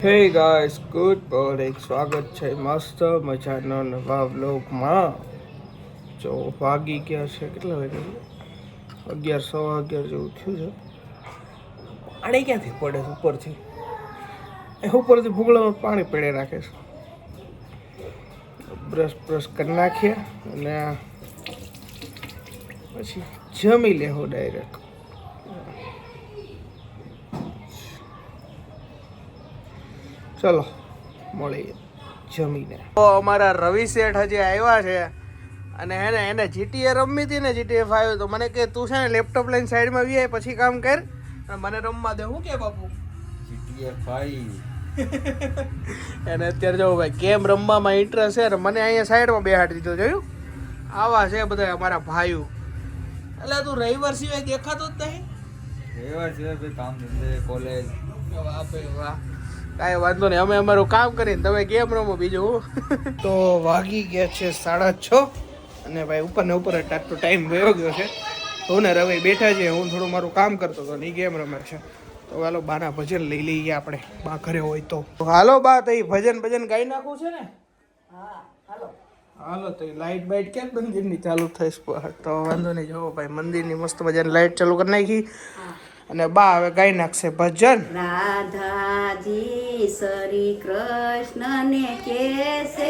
હે guys good morning, સ્વાગત છે મસ્ત મજાના નવા વ્લોગમાં. જો વાગી ગયા છે, કેટલા વાગે? 11 સવા 11 જેવું થયું છે. પાણી ક્યાંથી પડે છે ઉપરથી? ઉપરથી ભૂગળામાં પાણી પડે રાખે છે. બ્રશ કરી નાખીએ અને પછી જમી લેવો ડાયરેક્ટ. ચલો મળીએ જમીને. તો અમારા રવિ શેઠ હજી આવ્યા છે અને એને જીટીએ રમી હતી ને, જીટીએ 5. તો મને કે તું છે ને લેપટોપ લઈને સાઈડમાં વી આય, પછી કામ કર અને મને રમવા દે. હું કે બાપુ જીટીએ 5 એને અત્યારે જો ભાઈ ગેમ રમવામાં ઇન્ટરેસ્ટ છે. મને અહીંયા સાઈડમાં બેહાડી દીધો. જોયું? આવા છે બધા અમારા ભાઈઓ. એટલે તું રવિવાર સિવાય દેખાતો જ નહીં. રવિવાર સિવાય ભાઈ કામ ધંધે કોલેજ. વાહ ભાઈ વાહ, કાંઈ વાંધો નહીં, અમે અમારું કામ કરીને તમે ગેમ રમો બીજું. તો વાગી ગયા છે 6:30 અને ભાઈ ઉપર ને ઉપર ટાઈમ વયો ગયો છે. હું ને રવિ બેઠા છે, હું થોડું મારું કામ કરતો હતો ને ગેમ રમે છે. તો હાલો બાના ભજન લઈ લઈએ આપણે, બા ઘરે હોય તો. હાલો બા, તો ભજન ગાઈ નાખવું છે ને? હાલો તો લાઈટ બાઈટ ક્યાં મંદિરની ચાલુ થઈશ? તો વાંધો નહીં. જો ભાઈ મંદિરની મસ્ત મજાની લાઈટ ચાલુ કરી નાખી અને બા હવે ગાઈ નાખશે ભજન. રાધાજી શ્રી કૃષ્ણ ને કેસે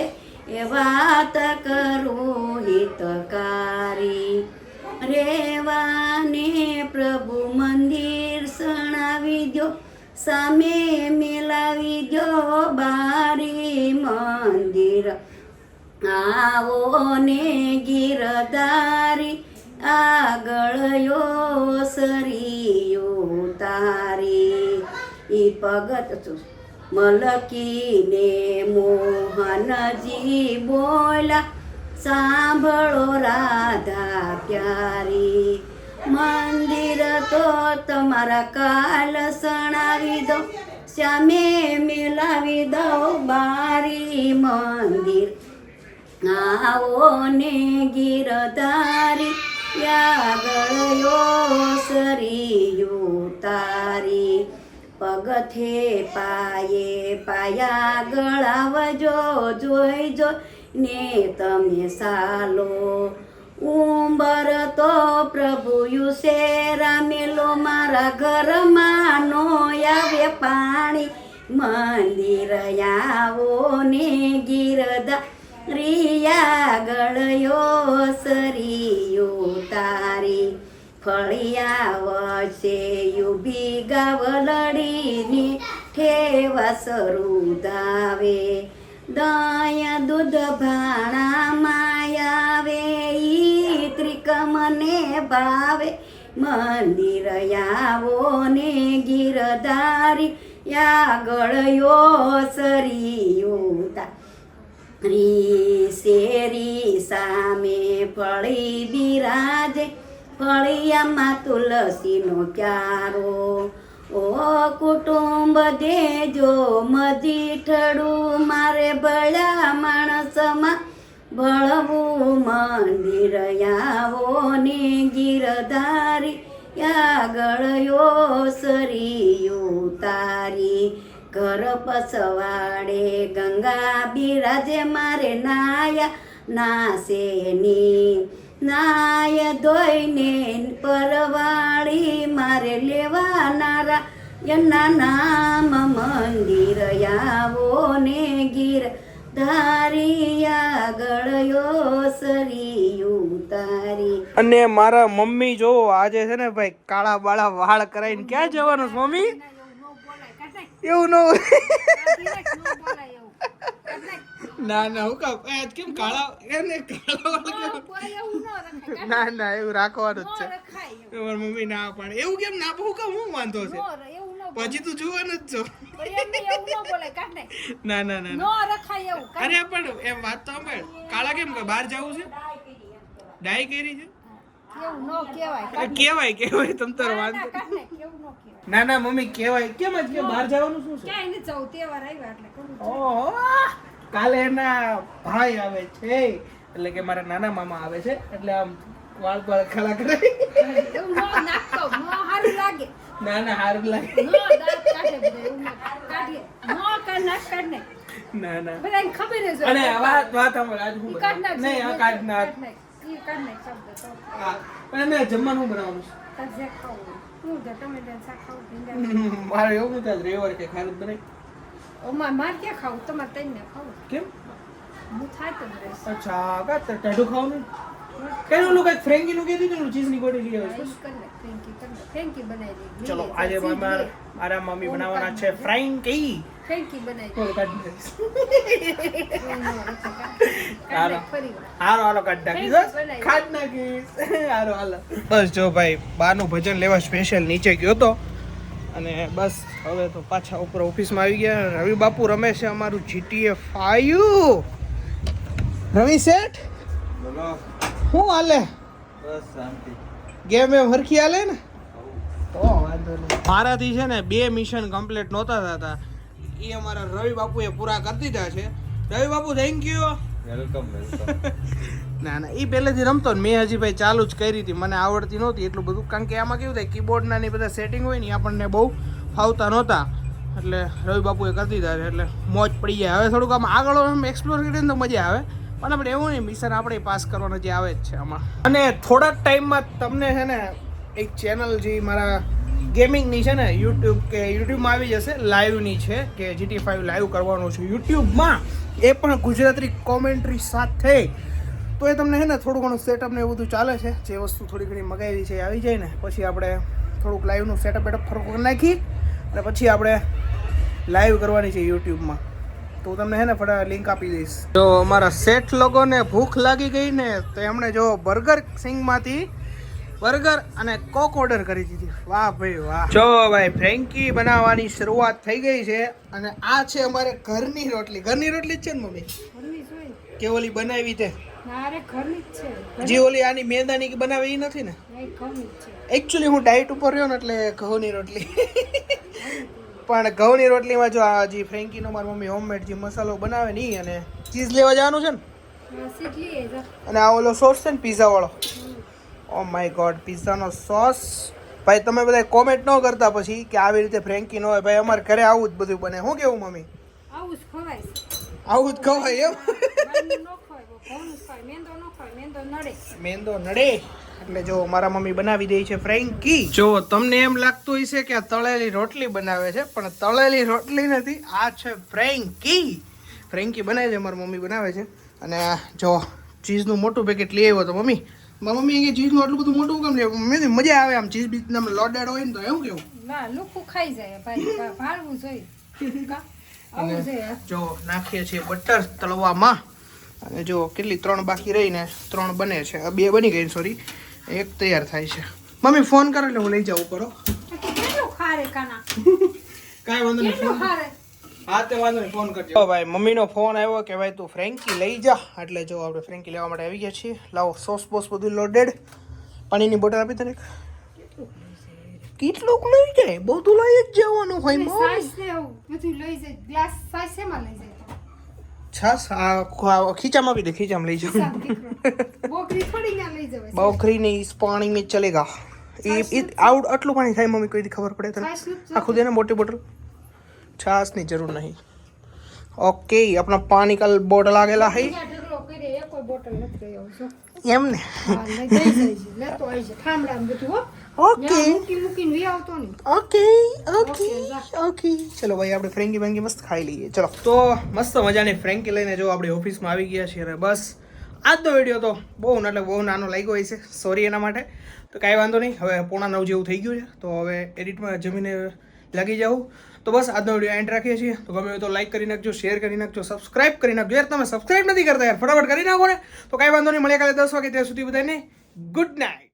એ વાત કરું હિતકારી, રેવાને પ્રભુ મંદિર સણાવી દો, સામે મેલાવી દો બારી મંદિર. આવો ને ગીરધારી આગળ સરિયો તારી. ઈ ભગત મલકીને મોહનજી બોલા, સાંભળો રાધા પ્યારી. મંદિર તો તમારા કાલ સણાવી દો, શ્યામે મેલાવી દો બારી મંદિર. આવો ને ગીરધારી યાગળ્યો સરિયો તારી. પગથે પાયે પાયા ગળાવજો, જોઈજો ને તમે સાલો. ઉંબર તો પ્રભુ યુસે રામેલો, મારા ઘરમાં નો આવે પાણી. મંદિર આવો ને ગીરધા રિયા ગળ્યો સરિયો તારી. ફળિયા વસે યુભી ગાવલડીની ઠેવા સરુધાવે. દયા દૂધ ભાણા માયાવે, ઈ ત્રિકમને ભાવે. મંદિર આવો ને ગીરધારી યા ગળ્યો સરિયો તારી. શેરી સામે ફળી બિરાજે, ફળિયામાં તુલસીનો ક્યારો. ઓ કુટુંબ દેજો મજીઠડું, મારે ભળ્યા માણસમાં ભળવું. મંદિર આવો ને ગીરધારી યાગળ્યો સરિયો તારી. ઘર પસવાડે ગંગા બિરાજે, મારે નાયા નાસેની. નાય ધોઈને પરવાળી, મારે લેવાનારા એના નામ. મંદિર આવો ને ગીર ધારી આગળ્યો સરિયો તારી. અને મારા મમ્મી જો આજે છે ને ભાઈ કાળા બાળા વાળ કરાવીને ક્યાં જવાનું છે મમ્મી? એવું ન ના ના, હું કામ કેમ કાળા એને ના ના એવું રાખવાનું જ છે. મારી મમ્મી ના પાડે. એવું કેમ ના? હું કામ? હું વાંધો છે? પછી તું જોવાનું જ છો. ના ના ના, અરે પણ એમ વાત તો સાંભળ. કાળા કેમ કે બહાર જવું છે? ડાય કરી છે? કેવાય કેવાય તમ તાર વાંધો. ના ના મમ્મી કેવાય કેમ જ કે બહાર જવાનું શું છે? ક્યાંય નથી જવું, તહેવાર આવ્યા એટલે કરું. ઓહો, કાલે એના ભાઈ આવે છે, એટલે કે મારા નાના મામા આવે છે, એટલે આમ વાળ બાળ ખલા કરે. એવું ન નાખતો, ન હારું લાગે. ના ના હારું લાગે નો દાંત કાઢે બધા એવું ના કાઢે નો કાઢ નાખ ના ના બધાને ખબર જ હોય અને વાત સાંભળ આજ હું કાઢ નાખ નહીં આ કાઢ નાખ ઈ કાઢ નાખ શબ્દ તો હા પણ અમે જમવાનું બનાવવાનું છે તાર જે ખાવું હું તો ટમેટાનું શાક ખાવું ભીંડા મારે એવું નથી આજ રવિવાર કે ખારું જ બનાવી માર ક્યાં ખાવું તમારે તઈને ખાવું કેમ હું થાય તો જ રહીશ અચ્છા કા ટાઢું ખાવાનું કઈ ઓલું કઈ ફ્રેન્કીનું કીધું હતું ચીઝની ગોળી લઈ આવીશ ફ્રેન્કી બનાવી દે ચલો આજે મારા મમ્મી બનાવવાના છે ફ્રાઈંકી ફ્રેન્કી બનાવી બોલ કાઢી દઈશ હાલો ફરી હાલો હાલો કાઢ નાખીશ ખાટ નાખીશ હાલો હાલો બસ જો ભાઈ બારનું ભજન લેવા સ્પેશિયલ નીચે ગયો તો અને બસ હવે તો પાછા ઉપર ઓફિસમાં આવી ગયા રવિ બાપુ રમે છે અમારું GTA 5 રવિ સેટ બોલો શું હાલે બસ શાંતિ ગેમ એમ હરખી હાલે ને તો વાંધો નહીં મારાથી છે ને 2 મિશન કમ્પ્લીટ નહોતા થતા એ અમારા રવિ બાપુએ પૂરા કરી દીધા છે રવિ બાપુ થેન્ક યુ વેલકમ ના ના એ પહેલેથી રમતો ને મેં હજી ભાઈ ચાલુ જ કરી હતી મને આવડતી નહોતી એટલું બધું કારણ કે આમાં કેવું થાય કીબોર્ડના ને બધા સેટિંગ હોય ને આપણને બહુ ફાવતા નહોતા એટલે રવિ બાપુએ કરી દીધા છે એટલે મોજ પડી જાય હવે થોડુંક આમ આગળ એક્સપ્લોર કરીને તો મજા આવે પણ આપણે એવું નહીં મિશન આપણે પાસ કરવાનો જે આવે જ છે આમાં અને થોડા ટાઈમમાં તમને છે ને એક ચેનલ જે મારા ગેમિંગની છે ને યુટ્યુબમાં આવી જશે લાઈવની છે કે GTA 5 લાઈવ કરવાનું છે યુટ્યુબમાં એ પણ ગુજરાતી કોમેન્ટ્રી સાથે તો એ તમને છે ને થોડું ઘણું સેટઅપ ને એવું બધું ચાલે છે જે વસ્તુ થોડી ઘણી મગાવી છે એ આવી જાય ને પછી આપણે થોડુંક લાઈવનું સેટઅપ ફરક કરી નાખી અને પછી આપણે લાઈવ કરવાની છે યુટ્યુબમાં તો હું તમને છે ને ફટાફટ લિંક આપી દઈશ જો અમારા સેટ લોકોને ભૂખ લાગી ગઈ ને તો એમણે જો બર્ગર સિંગમાંથી બર્ગર અને કોક ઓર્ડર કરી દીધી વાહ ભાઈ વાહ જો ભાઈ ફ્રેન્કી બનાવવાની શરૂઆત થઈ ગઈ છે અને આ છે અમારે ઘરની રોટલી જ છે ને મમ્મી ઘરની જોઈ કે ઓલી બનાવી તે મારે ઘરની જ છે જે ઓલી આની મેંદાની બનાવે એ નથી ને નહીં ઘરની જ છે એકચ્યુઅલી હું ડાયટ ઉપર રહ્યો ને એટલે ઘઉંની રોટલી પણ ઘઉંની રોટલીમાં જો આ જે ફ્રેન્કીનો મારી મમ્મી હોમમેડ જે મસાલો બનાવે ને ઈ અને ચીઝ લેવા જવાનું છે ને સીટલી એ અને આ ઓલો સોસ છે ને પીઝા વાળો ઓ માય ગોડ પીઝાનો સોસ ભાઈ તમે બધા કોમેન્ટ ન કરતા પછી કે આવી રીતે ફ્રેન્કી ન હોય ભાઈ અમારે ઘરે આવું જ બધું બને શું કેવું મમ્મી આવું જ ખવાય આવું જ ખવાય એમ બહારનું ન ખવાય ઘઉંનું જ ખવાય મેંદો ન ખવાય મેંદો નડે મેંદો નડે એટલે જો મારા મમ્મી બનાવી દે છે ફ્રેન્કી જો તમને એમ લાગતું હોય છે કે આ તળેલી રોટલી બનાવે છે પણ તળેલી રોટલી નથી આ છે ફ્રેન્કી બનાવે છે મારી મમ્મી બનાવે છે અને જો ચીઝનું મોટું પેકેટ લઈ આવ્યો તો મમ્મી મારી મમ્મી કે ચીઝનું આટલું બધું મોટું કેમ લે મમ્મી મજા આવે આમ ચીઝ બીજ લોડેડ હોય ને તો એવું કેવું ના લોકો ખાઈ જાય ભાઈ ભાળવું જોઈએ કા આવું જોઈએ જો નાખીએ છીએ બટર તળવામાં અને જો કેટલી 3 બાકી રહીને 3 બને છે 2 બની ગઈ સોરી 1 તૈયાર થાય છે મમ્મી ફોન કરો એટલે હું લઈ જાઉં કરો કેટલું ખારે કાના કાંઈ વાંધો નહીં કેટલું ખારે હા તે વાંધો નહીં ફોન કરજો ભાઈ મમ્મીનો ફોન આવ્યો કે ભાઈ તું ફ્રેન્કી લઈ જા એટલે જો આપણે ફ્રેન્કી લેવા માટે આવી ગયા છીએ લાવો સોસ બોસ બધું લોડેડ પાણીની બોટલ આપી તને કેટલું લઈ જાય બધું લઈ જ જવાનું હોય સાઈઝ ને એવું બધું લઈ જાય ગ્લાસ સાઈઝ શેમાં લઈ જાય છાસ આ ખીચામાં આપી દે ખીચામાં લઈ જાઉં બોકરી થોડી ના લઈ જવાય બોખરી નહીં इस पानी में चलेगा આઉટ આટલું પાણી થાય મમ્મી કોઈ દી ખબર પડે તને આખું દે ને મોટી બોટલ છાસ ની જરૂર નહીં ઓકે अपना पानी का बोतल आ गया है ઢગલો કરી એક કોઈ બોટલ નથી ગયો છો એમ ને હા લઈ જાય છે લેતો આવી છે ઠામડામ બધું હો ઓકે મૂકીને વી આવતો નહીં ઓકે ચલો ભાઈ આપણે ફ્રેન્કી બેન્કી મસ્ત ખાઈ લઈએ ચલો તો મસ્ત મજાની ફ્રેન્કી લઈને જો આપણે ઓફિસમાં આવી ગયા છીએ અને બસ આજનો વિડીયો તો બહુ નાનો લાગ્યો હોય છે સોરી એના માટે તો કાંઈ વાંધો નહીં હવે 9:45 જેવું થઈ ગયું છે તો હવે એડિટમાં જમીને લાગી જાઉં તો બસ આજનો વિડીયો એન્ડ રાખીએ છીએ તો ગમે તો લાઈક કરી નાખજો શેર કરી નાખજો સબસ્ક્રાઇબ કરી નાખજો યાર તમે સબસ્ક્રાઇબ નથી કરતા યાર ફટાફટ કરી નાખો ને તો કાંઈ વાંધો નહીં મળીએ કાલે 10 વાગે ત્યાં સુધી બધાને ગુડ નાઇટ